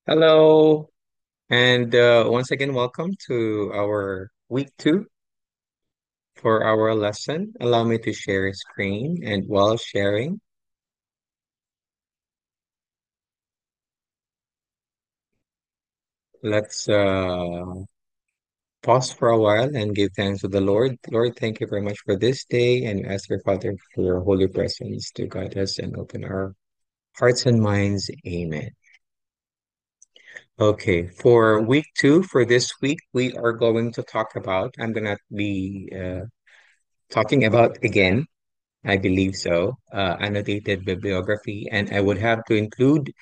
Hello, and once again, welcome to our week two for our lesson. Allow me to share a screen, and while sharing, let's pause for a while and give thanks to the Lord. Lord, thank you very much for this day, and ask your Father for your holy presence to guide us and open our hearts and minds. Amen. Okay, for week two, for this week, we are going to talk about, I'm gonna be talking about again. I believe so. Annotated bibliography, and I would have to include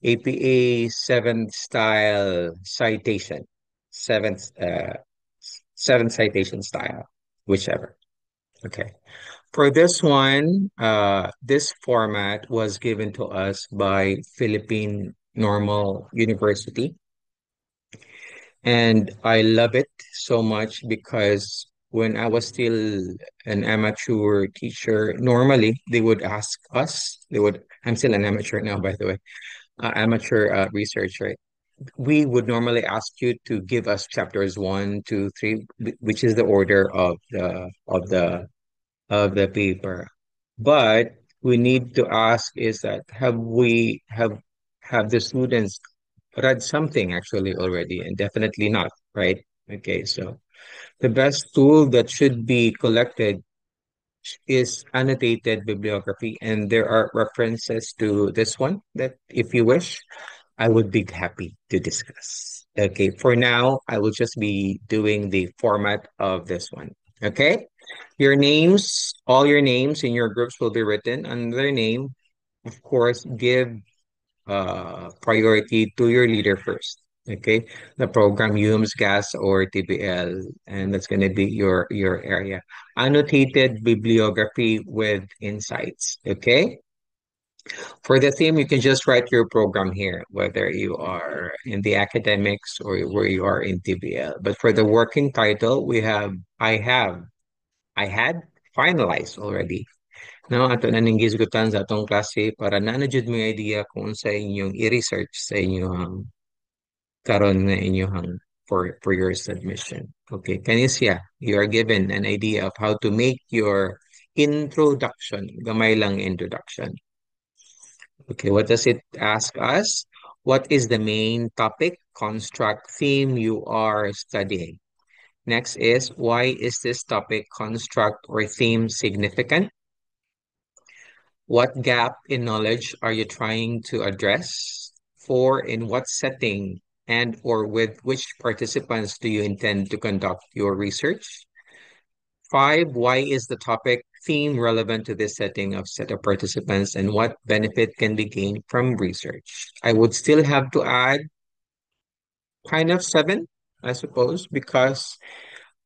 APA 7th style citation, seventh seventh citation style, whichever. Okay. For this one, this format was given to us by Philippine Normal University, and I love it so much because when I was still an amateur teacher, normally they would ask us, I'm still an amateur now, by the way, amateur researcher. We would normally ask you to give us chapters one, two, three, which is the order of the paper. But we need to ask is that have the students read something actually already? And definitely not, right? Okay, so the best tool that should be collected is annotated bibliography, and there are references to this one that if you wish, I would be happy to discuss. Okay, for now, I will just be doing the format of this one. Okay, your names, all your names in your groups will be written under their name. Of course, give priority to your leader first. Okay, the program UMS gas or TBL, and that's going to be your area. Annotated bibliography with insights. Okay, for the theme, you can just write your program here, whether you are in the academics or where you are in TBL. But for the working title, I had finalized already. No, ato na ning gisgutan sa atong klase para na jud mo yung idea kung sa inyong i-research sa inyong karon nga inyong for your submission. Okay, Kanisya, you are given an idea of how to make your introduction, gamay lang introduction. Okay, what does it ask us? What is the main topic, construct, theme you are studying? Next is, why is this topic, construct, or theme significant? What gap in knowledge are you trying to address? Four, in what setting and or with which participants do you intend to conduct your research? Five, why is the topic theme relevant to this setting of set of participants and what benefit can be gained from research? I would still have to add kind of seven, I suppose, because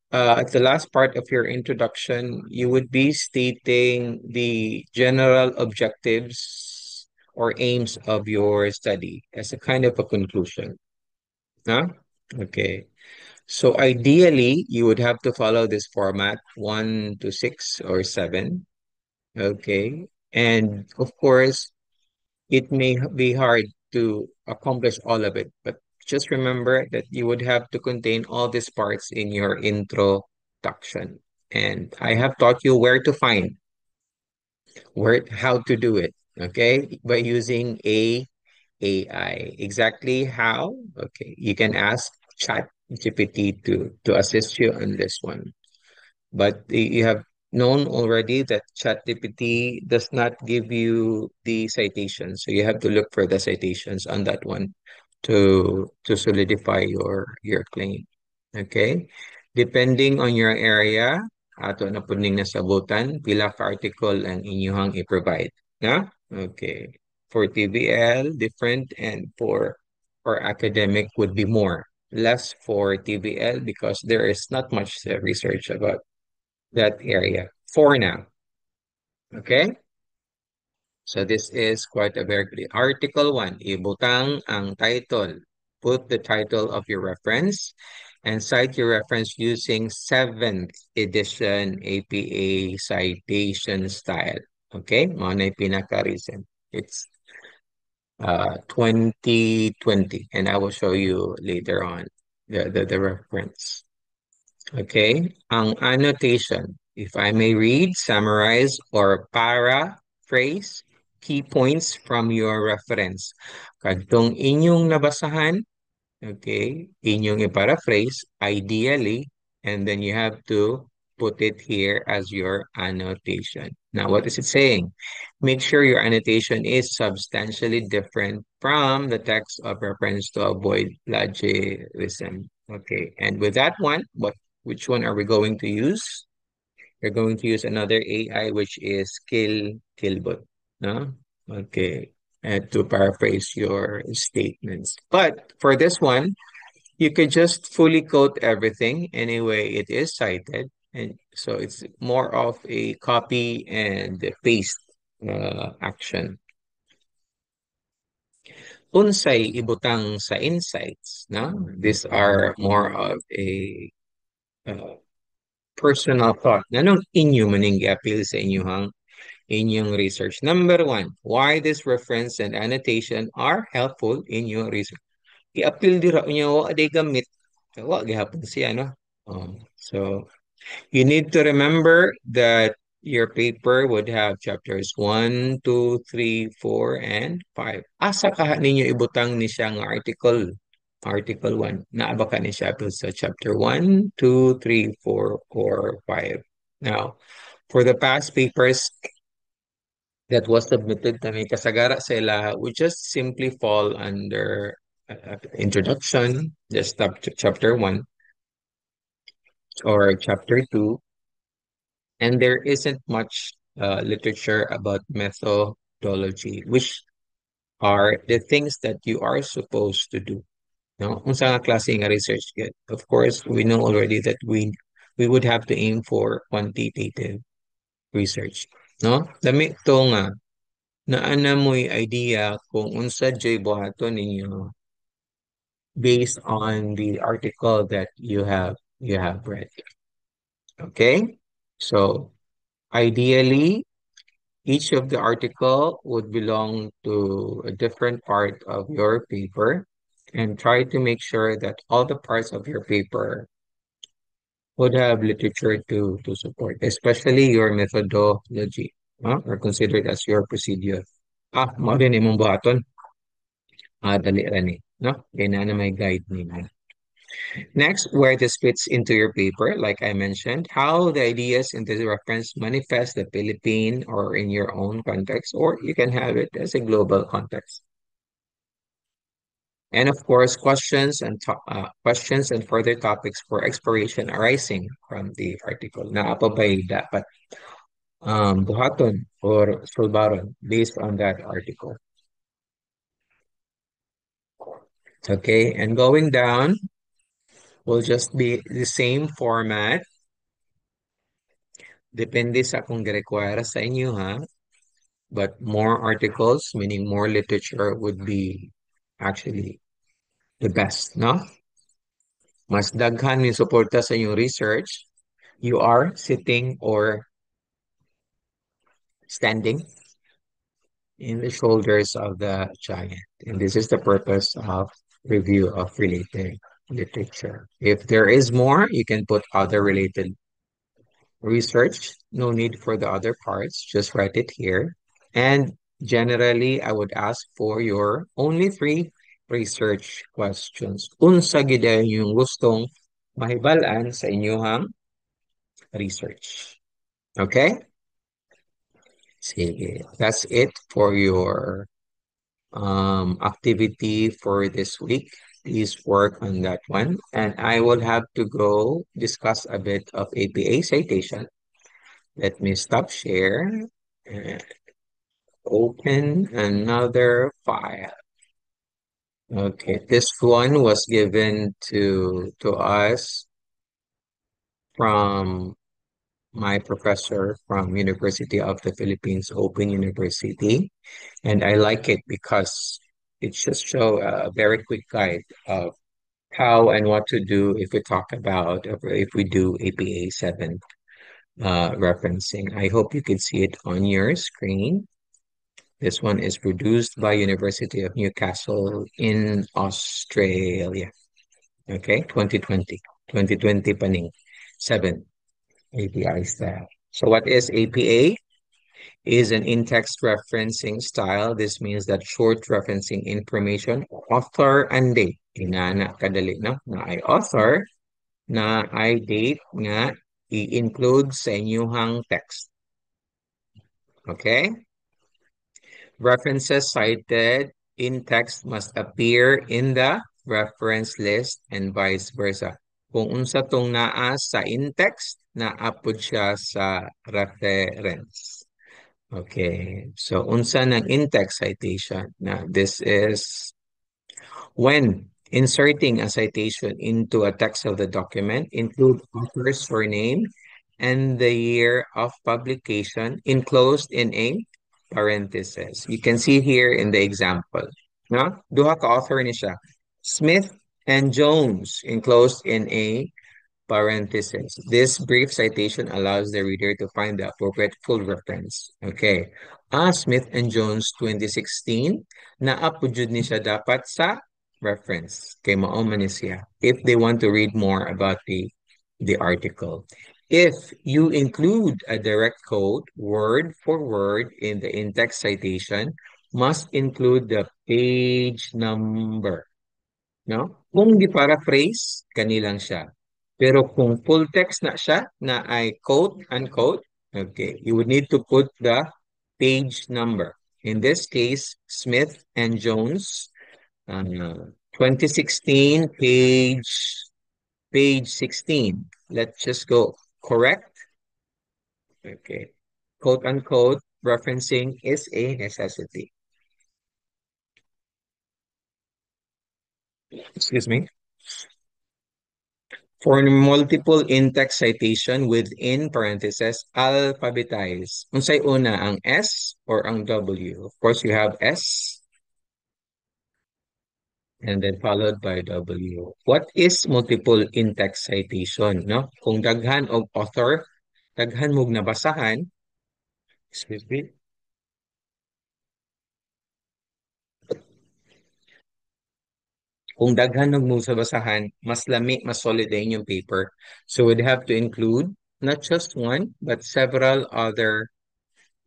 at the last part of your introduction, you would be stating the general objectives or aims of your study as a kind of a conclusion. Huh? Okay. So ideally, you would have to follow this format, one to six or seven. Okay. And of course, it may be hard to accomplish all of it, but just remember that you would have to contain all these parts in your introduction. And I have taught you where to find, how to do it, okay? By using AI. Exactly how? Okay, you can ask Chat GPT to assist you on this one. But you have known already that ChatGPT does not give you the citations. So you have to look for the citations on that one to solidify your claim. Okay? Depending on your area, ato na po ning nasabutan, pila ka article ang inyong i-provide. Na? Okay. For TBL, different, and for academic would be more. Less for TBL because there is not much research about that area for now. Okay? So this is quite a very good article one. Ibutang ang title. Put the title of your reference and cite your reference using 7th edition APA citation style. Okay? Mga na pinaka-reason. It's 2020, and I will show you later on the reference. Okay, ang annotation. If I may read, summarize, or paraphrase key points from your reference. Kadtong inyong nabasahan, okay, inyong i-paraphrase, ideally, and then you have to put it here as your annotation. Now, what is it saying? Make sure your annotation is substantially different from the text of reference to avoid plagiarism. Okay, and with that one, which one are we going to use? We're going to use another AI, which is Killbot. No? Okay, and to paraphrase your statements. But for this one, you could just fully quote everything anyway it is cited. And so it's more of a copy and paste action. Unsay ibutang sa insights, no? These are more of a uh, personal thought. Anong inyo maning appeal sa inyong research? Number one, why this reference and annotation are helpful in your research? I-appeal dira nyo, aday gamit. Wa gihapon siya, no? So you need to remember that your paper would have chapters 1, 2, 3, 4, and 5. Asa ka ninyo ibutang ni siya nga article? Article 1. Naaba ka ni siya sa chapter 1, 2, 3, 4, or 5. Now, for the past papers that was submitted to me, kasagara sila would just simply fall under introduction, just chapter 1 or chapter 2, and there isn't much literature about methodology, which are the things that you are supposed to do. No? Kung sa klase nga research get. Of course, we know already that we would have to aim for quantitative research. No? Dami to nga, naana mo'y idea kung unsa jay buhaton ninyo based on the article that you have read. Okay? So, ideally, each of the article would belong to a different part of your paper, and try to make sure that all the parts of your paper would have literature to support, especially your methodology, or considered as your procedure. Mo din imong buhaton. Dali ra ni, no? Kaya na may guide ninyo. Next, where this fits into your paper, like I mentioned, how the ideas in this reference manifest the Philippine or in your own context, or you can have it as a global context. And of course, questions and further topics for exploration arising from the article. Naapa ba'y dapat buhaton or sulbaron based on that article. Okay, and going down will just be the same format. Depende sa kung require sa inyo, ha? But more articles, meaning more literature, would be actually the best, no? Mas daghan yung suporta sa inyong research, you are sitting or standing in the shoulders of the giant. And this is the purpose of review of related literature. If there is more, you can put other related research. No need for the other parts. Just write it here. And generally, I would ask for your only 3 research questions. Unsa gid yung gustong mahibalaan sa inyong research. Okay? Sige. That's it for your activity for this week. Please work on that one. And I will have to go discuss a bit of APA citation. Let me stop share and open another file. Okay, this one was given to us from my professor from University of the Philippines, Open University. And I like it because it just show a very quick guide of how and what to do if we talk about, if we do APA 7 referencing. I hope you can see it on your screen. This one is produced by University of Newcastle in Australia. Okay, 2020. 2020 paning. 7 API style. So what is APA? Is an in-text referencing style. This means that short referencing information, author and date. Inana kadali, no? Na ay author, na ay date nga i-include sa inyuhang text. Okay? References cited in text must appear in the reference list and vice versa. Kung unsa tong naa sa in-text, naapod siya sa reference. Okay, so unsa ng in-text citation? Now, this is when inserting a citation into a text of the document, include author's surname and the year of publication enclosed in a parenthesis. You can see here in the example. No? Duha ka author ni siya. Smith and Jones enclosed in a parenthesis. This brief citation allows the reader to find the appropriate full reference. Okay. Smith and Jones 2016, naapod jud ni siya dapat sa reference. Kay mao man ni siya. If they want to read more about the article. If you include a direct quote word for word in the in-text citation, must include the page number. No? Kung gi-paraphrase, kanilang siya. Pero kung full text na siya, na ay quote, unquote, okay, you would need to put the page number. In this case, Smith and Jones, 2016, page 16. Let's just go correct. Okay. Quote, unquote, referencing is a necessity. Excuse me. For multiple in-text citation within parentheses, alphabetize. Unsay una, ang S or ang W? Of course, you have S and then followed by W. What is multiple in-text citation? No? Kung daghan og author, daghan mong nabasahan, excuse me, kung daghan og mong basahan, mas lami, mas solid ang inyong paper. So we'd have to include not just one, but several other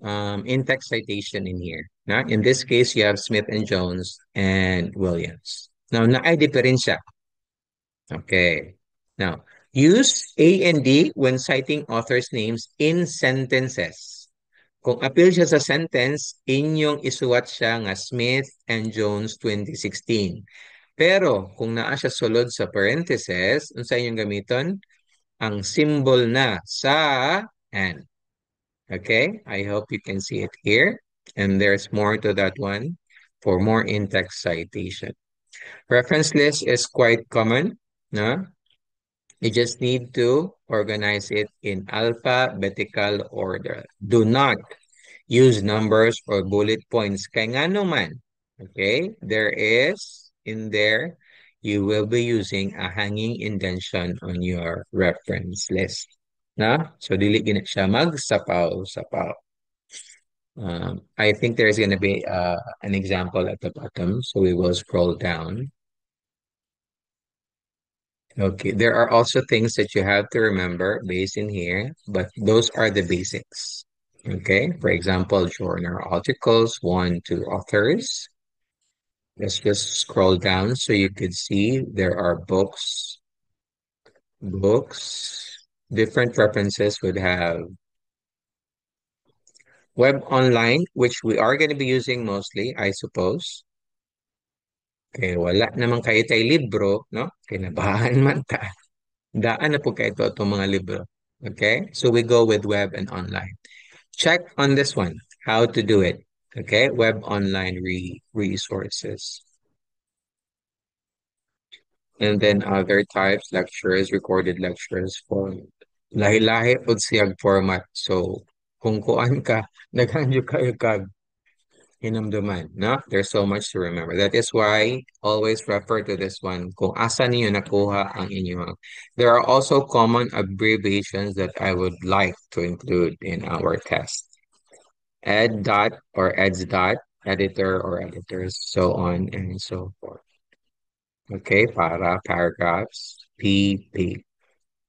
in-text citation in here. Na? In this case, you have Smith and Jones and Williams. Now, naay diferensya. Okay. Now, use A and D when citing authors' names in sentences. Kung appeal siya sa sentence, inyong isuwat siya nga Smith and Jones 2016. Pero kung naa siya sulod sa parentheses, unsa inyong gamiton? Ang symbol na sa and. Okay, I hope you can see it here. And there's more to that one for more in-text citation. Reference list is quite common. No? You just need to organize it in alphabetical order. Do not use numbers or bullet points. Kaya nga naman, okay, there is in there, you will be using a hanging indentation on your reference list. Na? So, dili gina siya magsapaw-sapaw. I think there's going to be an example at the bottom, so we will scroll down. Okay, there are also things that you have to remember based in here, but those are the basics. Okay, for example, journal articles, 1, 2 authors. Let's just scroll down so you could see there are books, different references would have web online, which we are going to be using mostly, I suppose. Okay, wala naman kayo tayo libro, no? Kinabahan man ta. Daan na po kayo itong mga libro. Okay, so we go with web and online. Check on this one, how to do it. Okay, web online resources. And then other types, lectures, recorded lectures for lahi-lahi po siyang format. So, kung kuan ka, naghanyo kayo kag hinumduman, no? There's so much to remember. That is why always refer to this one kung asa niyo nakuha ang inyong. There are also common abbreviations that I would like to include in our test. ed dot or eds dot, editor or editors, so on and so forth. Okay, para, paragraphs, P,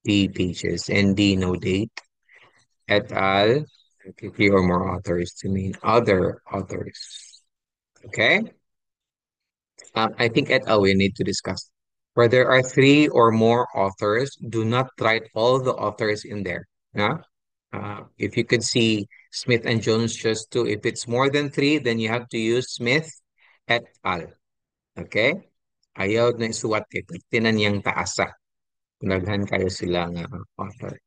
pages, and D, no date, et al. Okay, three or more authors to mean other authors. Okay, I think et al. We need to discuss. Where there are three or more authors, do not write all the authors in there. Yeah? If you could see Smith and Jones just two, if it's more than three, then you have to use Smith et al. Okay? Ayaw na isuwat eh. Tinan niyang taasa. Naghan kayo silang author.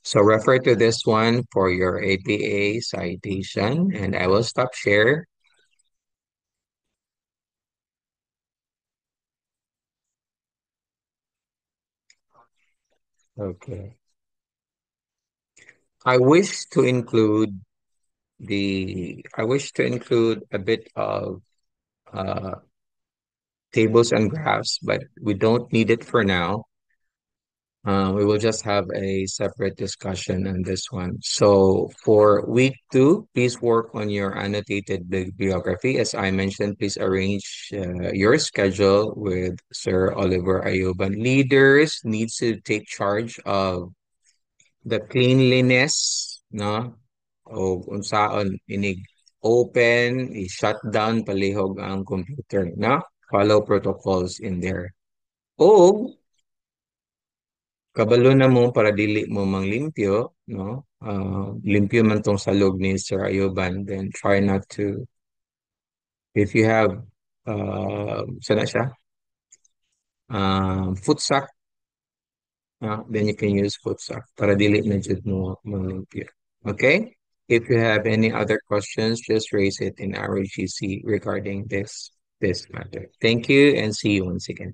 So refer to this one for your APA citation, and I will stop share. Okay. I wish to include I wish to include a bit of uh, tables and graphs, but we don't need it for now. We will just have a separate discussion on this one. So for week two, please work on your annotated bibliography. As I mentioned, please arrange your schedule with Sir Oliver Ayuban. Leaders needs to take charge of the cleanliness, no? O unsaon inig open, i-shut down palihog ang computer, no? Follow protocols in there. O kabalo na mo para dili mo manglimpyo, no? Limpyo man tong salog ni Sir Ayuban, then try not to, if you have, sana siya, foot sock, then you can use foot sock para dili na jud mo manglimpyo. Okay? If you have any other questions, just raise it in our GC regarding this matter. Thank you and see you once again.